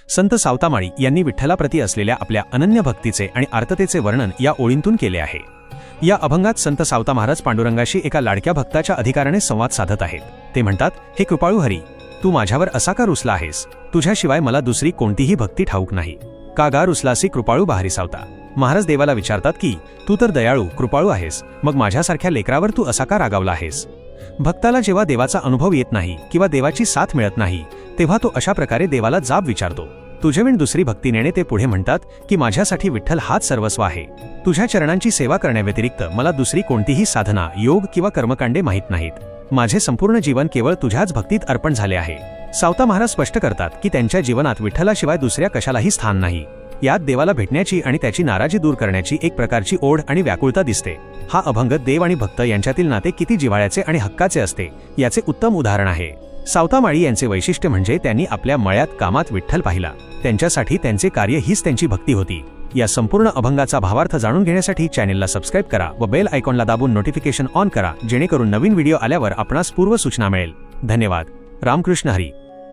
संत सावतामाळी यांनी विठ्ठलाप्रती असलेल्या आपल्या अनन्य भक्तीचे आणि आर्ततेचे वर्णन या ओळींतून केले आहे। या अभंगात संत सावता महाराज पांडुरंगाशी एका लाडक्या भक्ताच्या अधिकाराने संवाद साधत आहेत। ते म्हणतात, हे कृपाळू हरी, तू माझ्यावर असा का रुसला आहेस? तुझ्याशिवाय मला दुसरी कोणतीही भक्ती ठाऊक नाही। का गा रुसलासी कृपाळू बहारी सावता? महाराज देवाला विचारतात की तू तर दयाळू कृपाळू आहेस, मग माझ्यासारख्या लेकरावर तू असा का रागावला आहेस? भक्ताला जेव्हा देवाचा अनुभव येत नाही किंवा देवाची साथ मिळत नाही तेव्हा तो अशा प्रकारे देवाला जाब विचारतो। तुझ्याविण दुसरी भक्ती नेणे ते पुढे म्हणतात की माझ्यासाठी विठ्ठल हाच सर्वस्व आहे। तुझ्या चरणांची सेवा करण्याव्यतिरिक्त मला दुसरी कोणतीही साधना, योग किंवा कर्मकांडे माहीत नाहीत। माझे संपूर्ण जीवन केवळ तुझ्याच भक्तीत अर्पण झाले आहे। सावता महाराज स्पष्ट करतात की त्यांच्या जीवनात विठ्ठलाशिवाय दुसऱ्या कशालाही स्थान नाही। यात देवाला भेटण्याची आणि त्याची नाराजी दूर करण्याची एक प्रकारची ओढ आणि व्याकुळता दिसते। हा अभंग देव आणि भक्त यांच्यातील नाते किती जिव्हाळ्याचे आणि हक्काचे असते याचे उत्तम उदाहरण आहे। सावतामाळी यांचे वैशिष्ट्य म्हणजे त्यांनी आपल्या मळ्यात कामात विठ्ठल पाहिला। त्यांच्यासाठी त्यांचे कार्य हीच त्यांची भक्ती होती। या संपूर्ण अभंगाचा भावार्थ जाणून घेण्यासाठी चॅनेलला सबस्क्राइब करा व बेल आयकॉनला दाबून नोटिफिकेशन ऑन करा, जेणेकरून नवीन व्हिडिओ आल्यावर आपणास पूर्व सूचना मिळेल। धन्यवाद। रामकृष्ण हरी।